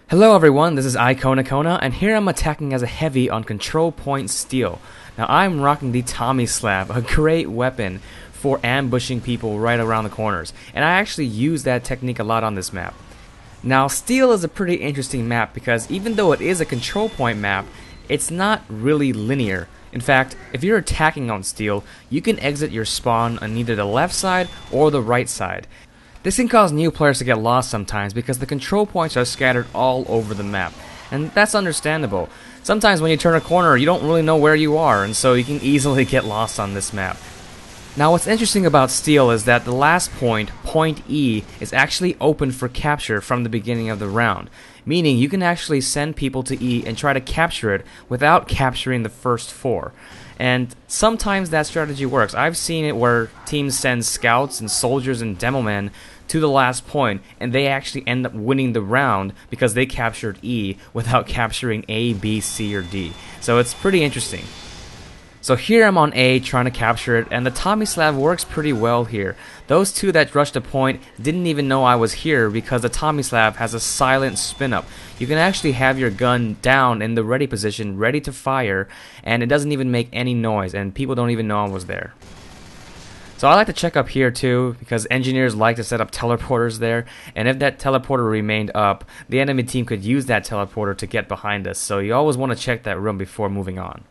Hello everyone, this is Icona, and here I'm attacking as a heavy on control point steel. Now I'm rocking the Tommy Slab, a great weapon for ambushing people right around the corners, and I actually use that technique a lot on this map. Now steel is a pretty interesting map because even though it is a control point map, it's not really linear. In fact, if you're attacking on steel, you can exit your spawn on either the left side or the right side. This can cause new players to get lost sometimes because the control points are scattered all over the map, and that's understandable. Sometimes when you turn a corner, you don't really know where you are, and so you can easily get lost on this map. Now what's interesting about steel is that the last point, point E, is actually open for capture from the beginning of the round, meaning you can actually send people to E and try to capture it without capturing the first four. And sometimes that strategy works. I've seen it where teams send scouts and soldiers and demo men to the last point, and they actually end up winning the round because they captured E without capturing A, B, C, or D. So it's pretty interesting. So here I'm on A trying to capture it, and the Tommy Slab works pretty well here. Those two that rushed the point didn't even know I was here because the Tommy Slab has a silent spin up. You can actually have your gun down in the ready position, ready to fire, and it doesn't even make any noise, and people don't even know I was there. So I like to check up here too, because engineers like to set up teleporters there, and if that teleporter remained up, the enemy team could use that teleporter to get behind us, so you always want to check that room before moving on.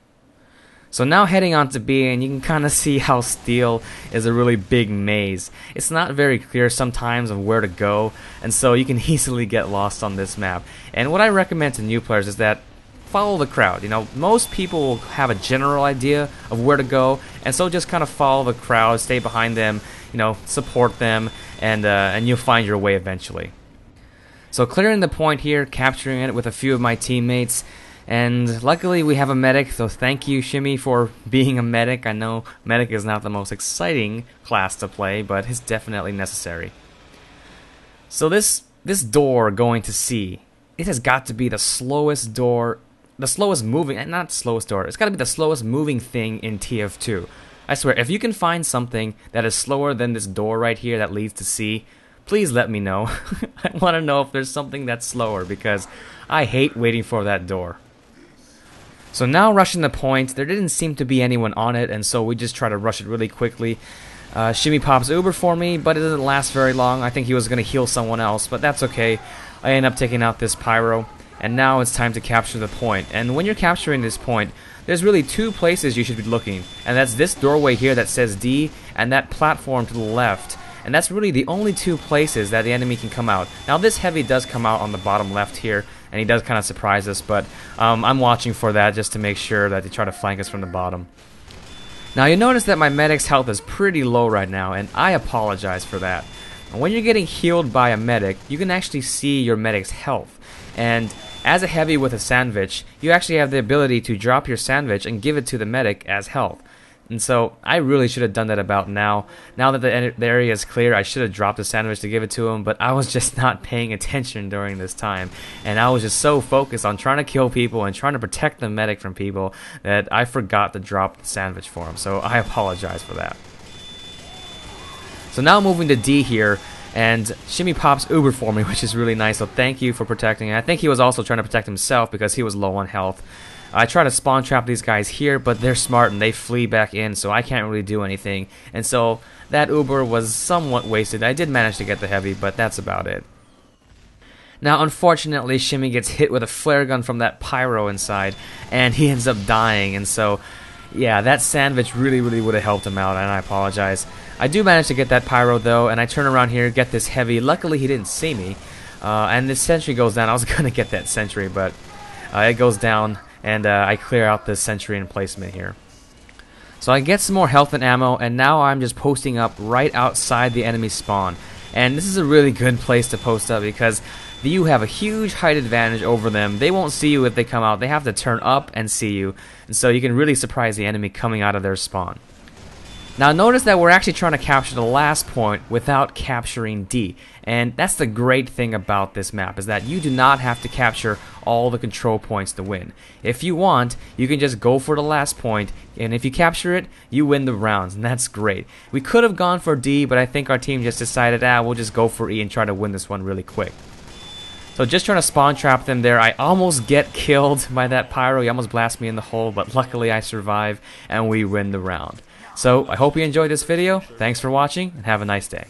So now heading on to B, and you can kind of see how steel is a really big maze. It's not very clear sometimes of where to go, and so you can easily get lost on this map. And what I recommend to new players is that follow the crowd. You know, most people will have a general idea of where to go, and so just kind of follow the crowd, stay behind them, you know, support them, and you'll find your way eventually. So clearing the point here, capturing it with a few of my teammates. And luckily we have a medic, so thank you Shimmy for being a medic. I know medic is not the most exciting class to play, but it's definitely necessary. So this door going to C, it has got to be the slowest door, the slowest moving, not slowest door, it's got to be the slowest moving thing in TF2. I swear, if you can find something that is slower than this door right here that leads to C, please let me know. I want to know if there's something that's slower because I hate waiting for that door. So now rushing the point, there didn't seem to be anyone on it, and so we just try to rush it really quickly. Shimmy pops Uber for me, but it doesn't last very long. I think he was going to heal someone else, but that's okay. I end up taking out this pyro, and now it's time to capture the point. And when you're capturing this point, there's really two places you should be looking, and that's this doorway here that says D, and that platform to the left. And that's really the only two places that the enemy can come out. Now this heavy does come out on the bottom left here, and he does kind of surprise us, but I'm watching for that just to make sure that they try to flank us from the bottom. Now you notice that my medic's health is pretty low right now, and I apologize for that. When you're getting healed by a medic, you can actually see your medic's health. And as a heavy with a sandwich, you actually have the ability to drop your sandwich and give it to the medic as health. And so I really should have done that about now. Now that the area is clear, I should have dropped the sandwich to give it to him, but I was just not paying attention during this time. And I was just so focused on trying to kill people and trying to protect the medic from people that I forgot to drop the sandwich for him. So I apologize for that. So now moving to D here, and Shimmy pops Uber for me, which is really nice, so thank you for protecting. And I think he was also trying to protect himself because he was low on health. I try to spawn trap these guys here, but they're smart and they flee back in, so I can't really do anything. And so that Uber was somewhat wasted. I did manage to get the heavy, but that's about it. Now, unfortunately, Shimmy gets hit with a flare gun from that pyro inside, and he ends up dying. And so, yeah, that sandwich really would have helped him out, and I apologize. I do manage to get that pyro, though, and I turn around here, get this heavy. Luckily, he didn't see me, and this sentry goes down. I was going to get that sentry, but it goes down. And I clear out the sentry emplacement here. So I get some more health and ammo, and now I'm just posting up right outside the enemy spawn. And this is a really good place to post up because you have a huge height advantage over them. They won't see you if they come out. They have to turn up and see you. And so you can really surprise the enemy coming out of their spawn. Now notice that we're actually trying to capture the last point without capturing D. And that's the great thing about this map, is that you do not have to capture all the control points to win. If you want, you can just go for the last point, and if you capture it, you win the rounds, and that's great. We could have gone for D, but I think our team just decided, we'll just go for E and try to win this one really quick. So just trying to spawn trap them there. I almost get killed by that pyro. He almost blasts me in the hole, but luckily I survive and we win the round. So I hope you enjoyed this video. Thanks for watching and have a nice day.